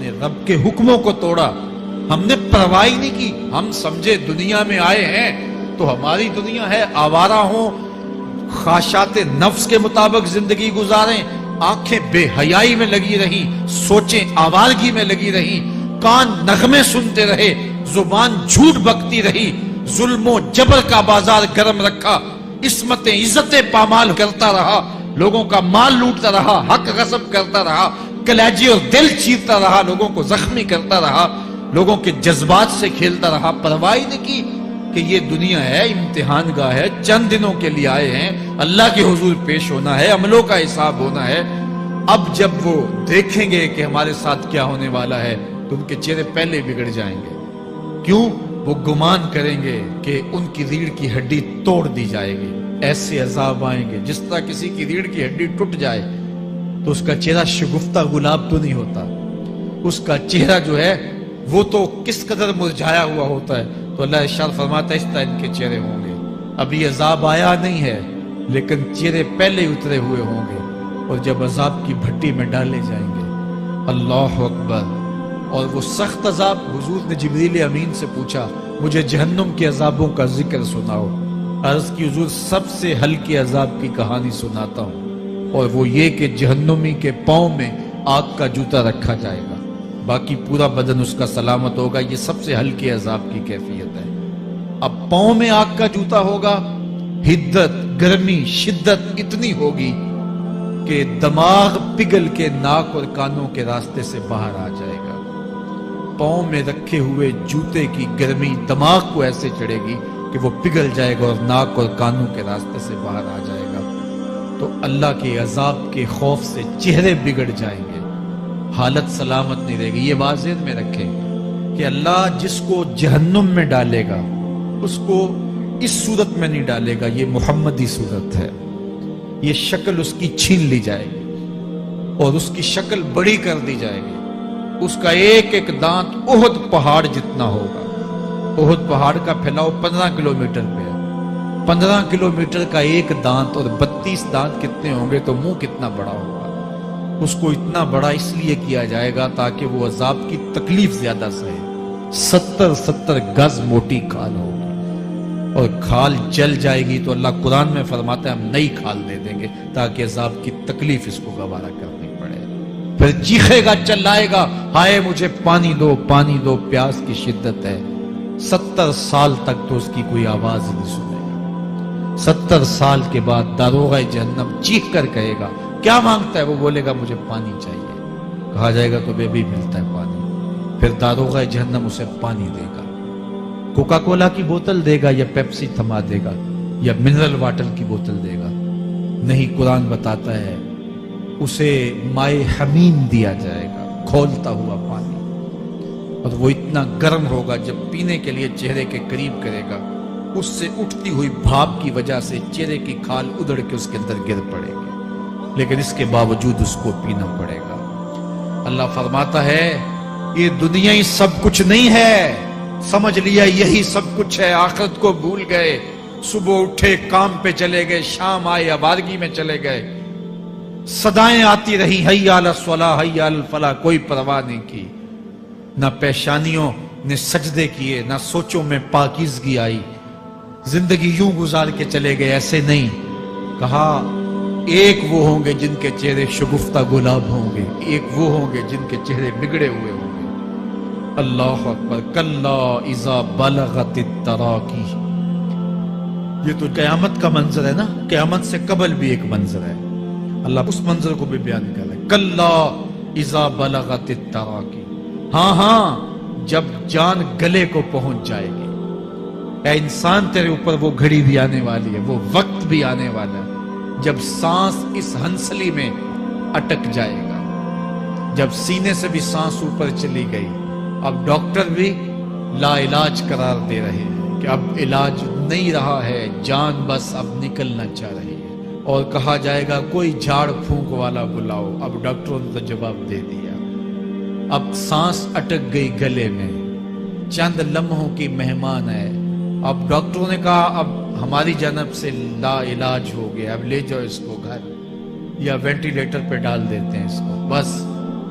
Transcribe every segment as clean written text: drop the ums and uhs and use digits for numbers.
نے رب کے حکموں کو توڑا، ہم نے پرواہ ہی نہیں کی. ہم سمجھے دنیا میں آئے ہیں تو ہماری دنیا ہے، آوارہ ہوں، خواہشات نفس کے مطابق زندگی گزاریں، آنکھیں بے حیائی میں لگی رہی، سوچیں آوارگی میں لگی رہی، کان نغمے سنتے رہے، زبان جھوٹ بکتی رہی، ظلم و جبر کا بازار گرم رکھا، عصمتیں عزتیں پامال کرتا رہا، لوگوں کا مال لوٹتا رہا، حق غصب کرتا رہا، کلیجے اور دل چیرتا رہا، لوگوں کو زخمی کرتا رہا، لوگوں کے جذبات سے کھیلتا رہا. پرواہ نہیں کی کہ یہ دنیا ہے، امتحان گاہ ہے، چند دنوں کے لیے آئے ہیں، اللہ کے حضور پیش ہونا ہے، عملوں کا حساب ہونا ہے. اب جب وہ دیکھیں گے کہ ہمارے ساتھ کیا ہونے والا ہے تو ان کے چہرے پہلے بگڑ جائیں گے. کیوں؟ وہ گمان کریں گے کہ ان کی ریڑھ کی ہڈی توڑ دی جائے گی. ایسے عذاب آئیں گے جس طرح کسی کی ریڑھ کی ہڈی ٹوٹ جائے تو اس کا چہرہ شگفتہ گلاب تو نہیں ہوتا، اس کا چہرہ جو ہے وہ تو کس قدر مرجھایا ہوا ہوتا ہے. تو اللہ ارشاد فرماتا ہے اس طرح ان کے چہرے ہوں گے. ابھی عذاب آیا نہیں ہے لیکن چہرے پہلے اترے ہوئے ہوں گے، اور جب عذاب کی بھٹی میں ڈالے جائیں گے، اللہ اکبر، اور وہ سخت عذاب. حضور نے جبریل امین سے پوچھا مجھے جہنم کے عذابوں کا ذکر سناؤ. عرض کی حضور سب سے ہلکے عذاب کی کہانی سناتا ہوں، اور وہ یہ کہ جہنمی کے پاؤں میں آگ کا جوتا رکھا جائے گا، باقی پورا بدن اس کا سلامت ہوگا. یہ سب سے ہلکے عذاب کی کیفیت ہے. اب پاؤں میں آگ کا جوتا ہوگا، حدت، گرمی، شدت اتنی ہوگی کہ دماغ پگھل کے ناک اور کانوں کے راستے سے باہر آ جائے گا. پاؤں میں رکھے ہوئے جوتے کی گرمی دماغ کو ایسے چڑھے گی کہ وہ پگھل جائے گا اور ناک اور کانوں کے راستے سے باہر آ جائے گا. تو اللہ کے عذاب کے خوف سے چہرے بگڑ جائیں گے، حالت سلامت نہیں رہے گی. یہ بات ذہن میں رکھیں کہ اللہ جس کو جہنم میں ڈالے گا اس کو اس صورت میں نہیں ڈالے گا. یہ محمدی صورت ہے. یہ شکل اس کی چھین لی جائے گی اور اس کی شکل بڑی کر دی جائے گی. اس کا ایک ایک دانت احد پہاڑ جتنا ہوگا. احد پہاڑ کا پھیلاؤ 15 کلومیٹر پہ ہے. 15 کلومیٹر کا ایک دانت اور 32 دانت کتنے ہوں گے تو منہ کتنا بڑا ہوگا. اس کو اتنا بڑا اس لیے کیا جائے گا تاکہ وہ عذاب کی تکلیف زیادہ سہے. 70 گز موٹی کھال ہوگی اور کھال جل جائے گی تو اللہ قرآن میں فرماتا ہے ہم نئی کھال دے دیں گے تاکہ عذاب کی تکلیف اس کو گوارا کرنی پڑے. پھر چیخے گا، چلائے گا، ہائے مجھے پانی دو، پانی دو، پیاس کی شدت ہے. 70 سال تک تو اس کی کوئی آواز نہیں سنے گا. 70 سال کے بعد داروغہ جہنم چیخ کر کہے گا کیا مانگتا ہے؟ وہ بولے گا مجھے پانی چاہیے. کہا جائے گا تو بے بھی ملتا ہے پانی. پھر داروغہ جہنم اسے پانی دے گا. کوکا کولا کی بوتل دے گا یا پیپسی تھما دے گا یا منرل واٹر کی بوتل دے گا؟ نہیں، قرآن بتاتا ہے اسے مائے حمیم دیا جائے گا، کھولتا ہوا پانی. اور وہ اتنا گرم ہوگا جب پینے کے لیے چہرے کے قریب کرے گا اس سے اٹھتی ہوئی بھاپ کی وجہ سے چہرے کی کھال ادھڑ کے اس کے اندر گر پڑے گی، لیکن اس کے باوجود اس کو پینا پڑے گا. اللہ فرماتا ہے یہ دنیا ہی سب کچھ نہیں ہے. سمجھ لیا یہی سب کچھ ہے، آخرت کو بھول گئے. صبح اٹھے کام پہ چلے گئے، شام آئے آوارگی میں چلے گئے. صدائیں آتی رہی حی علی الصلاۃ حی علی الفلاح، کوئی پرواہ نہیں کی. نہ پیشانیوں نے سجدے کیے، نہ سوچوں میں پاکیزگی آئی. زندگی یوں گزار کے چلے گئے. ایسے نہیں، کہا ایک وہ ہوں گے جن کے چہرے شگفتہ گلاب ہوں گے، ایک وہ ہوں گے جن کے چہرے بگڑے ہوئے ہوں گے. اللہ اکبر. کلا اذا بلغت التراقی. یہ تو قیامت کا منظر ہے نا، قیامت سے قبل بھی ایک منظر ہے. اللہ اس منظر کو بھی بیان کر رہا ہے. کلا اذا بلغت التراقی. ہاں جب جان گلے کو پہنچ جائے گی. اے انسان تیرے اوپر وہ گھڑی بھی آنے والی ہے، وہ وقت بھی آنے والا ہے جب سانس اس ہنسلی میں اٹک جائے گا، جب سینے سے بھی سانس اوپر چلی گئی. اب ڈاکٹر بھی لا علاج قرار دے رہے ہیں کہ اب علاج نہیں رہا ہے، جان بس اب نکلنا چاہ رہی ہے. اور کہا جائے گا کوئی جھاڑ پھونک والا بلاؤ. اب ڈاکٹروں نے تو جواب دے دیا. اب سانس اٹک گئی گلے میں، چند لمحوں کی مہمان ہے. اب ڈاکٹروں نے کہا اب ہماری جانب سے لا علاج ہو گیا، اب لے جاؤ اس کو گھر یا وینٹیلیٹر پہ ڈال دیتے ہیں اس کو. بس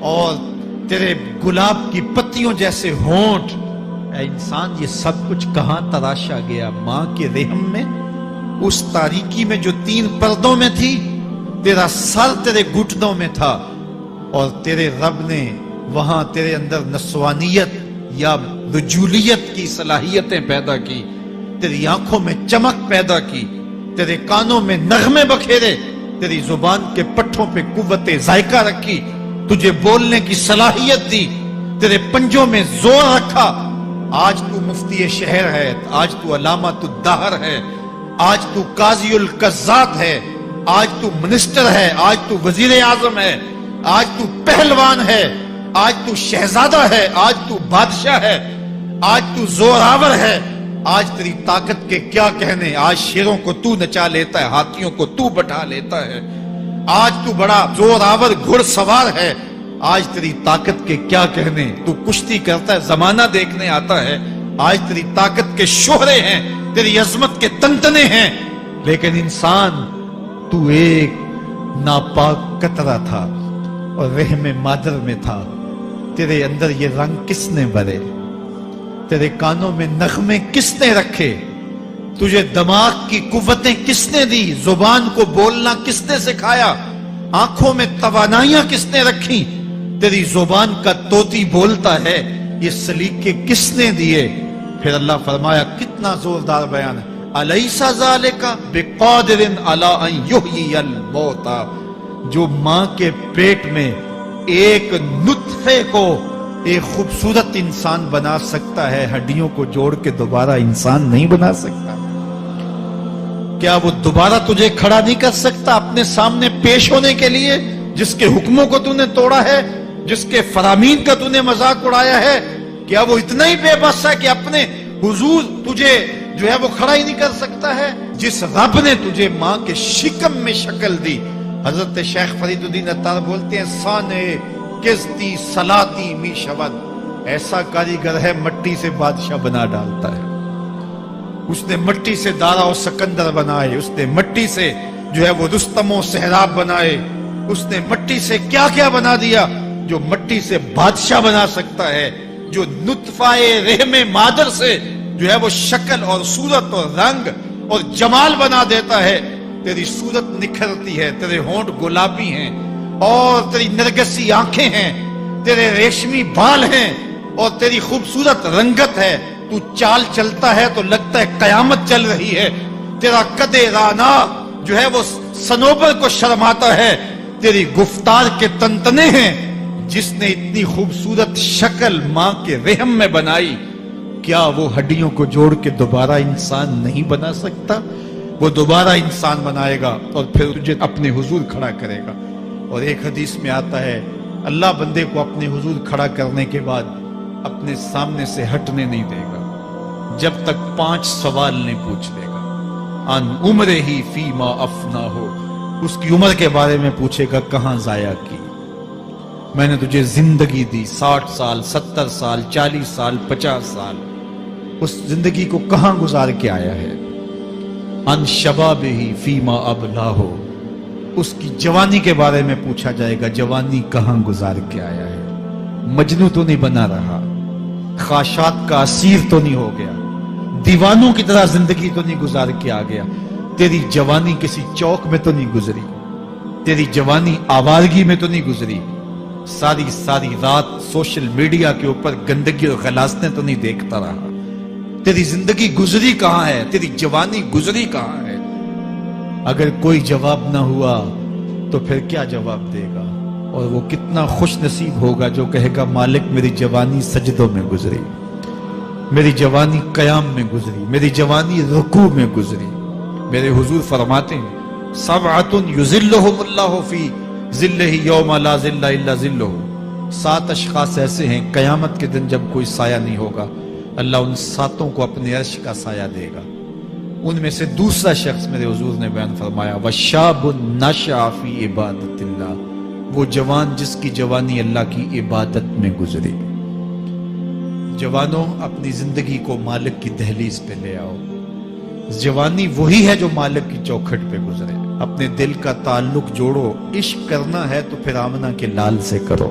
اور تیرے گلاب کی پتیوں جیسے ہونٹ، اے انسان یہ سب کچھ کہاں تراشا گیا؟ ماں کے رحم میں، اس تاریکی میں جو 3 پردوں میں تھی، تیرا سر تیرے گھٹنوں میں تھا، اور تیرے رب نے وہاں تیرے اندر نسوانیت یا رجولیت کی صلاحیتیں پیدا کی، تیری آنکھوں میں چمک پیدا کی، تیرے کانوں میں نغمے بکھیرے، تیری زبان کے پٹھوں پہ قوت ذائقہ رکھی، تجھے بولنے کی صلاحیت دی، تیرے پنجوں میں زور رکھا۔ آج تو مفتی شہر ہے، آج تو علامۃ الدہر ہے، آج تو قاضی القضات ہے، آج تو منسٹر ہے، آج تو وزیر اعظم ہے، آج تو پہلوان ہے، آج تو شہزادہ ہے، آج تو بادشاہ ہے، آج تو زوراور ہے، آج تیری طاقت کے کیا کہنے؟ آج شیروں کو تو نچا لیتا ہے، ہاتھیوں کو تو بٹھا لیتا ہے، آج تو بڑا زوراور گھڑ سوار ہے، آج تیری طاقت کے کیا کہنے؟ تو کشتی کرتا ہے، زمانہ دیکھنے آتا ہے، آج تیری طاقت کے شوہرے ہیں، تیری عظمت کے تنتنے ہیں، لیکن انسان تو ایک ناپاک قطرہ تھا اور رحم مادر میں تھا۔ تیرے اندر یہ رنگ کس نے بھرے؟ تیرے کانوں میں نغمے کس نے رکھے؟ تجھے دماغ کی قوتیں کس نے دی؟ زبان کو بولنا کس نے سکھایا؟ آنکھوں میں توانائیاں کس نے رکھی؟ تیری زبان کا طوطی بولتا ہے، یہ سلیقے کس نے دیے؟ پھر اللہ فرمایا، کتنا زوردار بیان ہے، الیس ذالک بقادر علی ان یحیی الموتى، جو ماں کے پیٹ میں ایک نطفے کو ایک خوبصورت انسان بنا سکتا ہے، ہڈیوں کو جوڑ کے دوبارہ انسان نہیں بنا سکتا؟ کیا وہ دوبارہ تجھے کھڑا نہیں کر سکتا اپنے سامنے پیش ہونے کے لیے؟ جس کے حکموں کو تو نے توڑا ہے، جس کے فرامین کا تو نے مذاق اڑایا ہے، کیا وہ اتنا ہی بے بس ہے کہ اپنے حضور تجھے جو ہے وہ کھڑا ہی نہیں کر سکتا ہے؟ جس رب نے تجھے ماں کے شکم میں شکل دی، حضرت شیخ فرید الدین عطار بولتے ہیں، سانے کستی سلاتی می شود، ایسا کاریگر ہے مٹی سے بادشاہ بنا ڈالتا ہے۔ اس نے مٹی سے دارا و سکندر بنائے، اس نے مٹی سے جو ہے وہ رستم و سہراب بنائے، اس نے مٹی سے کیا کیا بنا دیا جو مٹی سے بادشاہ بنا سکتا ہے، جو نطفہ رحم مادر سے جو ہے وہ شکل اور صورت اور رنگ اور جمال بنا دیتا ہے۔ تیری صورت نکھرتی ہے، تیرے ہونٹ گلابی ہیں اور تیری نرگسی آنکھیں ہیں، تیرے ریشمی بال ہیں اور تیری خوبصورت رنگت ہے، تو چال چلتا ہے تو لگتا ہے قیامت چل رہی ہے، تیرا قد رانا جو ہے وہ صنوبر کو شرماتا ہے، تیری گفتار کے تنتنے ہیں۔ جس نے اتنی خوبصورت شکل ماں کے رحم میں بنائی، کیا وہ ہڈیوں کو جوڑ کے دوبارہ انسان نہیں بنا سکتا؟ وہ دوبارہ انسان بنائے گا اور پھر تجھے اپنے حضور کھڑا کرے گا۔ اور ایک حدیث میں آتا ہے، اللہ بندے کو اپنے حضور کھڑا کرنے کے بعد اپنے سامنے سے ہٹنے نہیں دے گا جب تک 5 سوال نہیں پوچھ لے گا۔ ان عمرہ ہی فیما افنا ہو، اس کی عمر کے بارے میں پوچھے گا، کہاں ضائع کی؟ میں نے تجھے زندگی دی، 60 سال 70 سال 40 سال 50 سال، اس زندگی کو کہاں گزار کے آیا ہے؟ ان شباب ہی فیما ابلا ہو، اس کی جوانی کے بارے میں پوچھا جائے گا، جوانی کہاں گزار کے آیا ہے؟ مجنوں تو نہیں بنا رہا، خواہشات کا اسیر تو نہیں ہو گیا، دیوانوں کی طرح زندگی تو نہیں گزار کے آ گیا؟ تیری جوانی کسی چوک میں تو نہیں گزری، تیری جوانی آوارگی میں تو نہیں گزری، ساری رات سوشل میڈیا کے اوپر گندگی اور غلاظتیں تو نہیں دیکھتا رہا؟ تیری زندگی گزری کہاں ہے؟ تیری جوانی گزری کہاں ہے؟ اگر کوئی جواب نہ ہوا تو پھر کیا جواب دے گا؟ اور وہ کتنا خوش نصیب ہوگا جو کہے گا، مالک میری جوانی سجدوں میں گزری، میری جوانی قیام میں گزری، میری جوانی رکوع میں گزری۔ میرے حضور فرماتے ہیں، سبعۃ یظلھم اللہ فی ظلہ یوم لا ظل الا ظلہ، 7 اشخاص ایسے ہیں قیامت کے دن جب کوئی سایہ نہیں ہوگا، اللہ ان 7 کو اپنے عرش کا سایہ دے گا۔ ان میں سے دوسرا شخص میرے حضور نے بیان فرمایا، وشاب نشأ فی عبادت اللہ، وہ جوان جس کی جوانی اللہ کی عبادت میں گزری۔ جوانوں، اپنی زندگی کو مالک کی دہلیز پہ لے آؤ۔ جوانی وہی ہے جو مالک کی چوکھٹ پہ گزرے۔ اپنے دل کا تعلق جوڑو، عشق کرنا ہے تو پھر آمنہ کے لال سے کرو،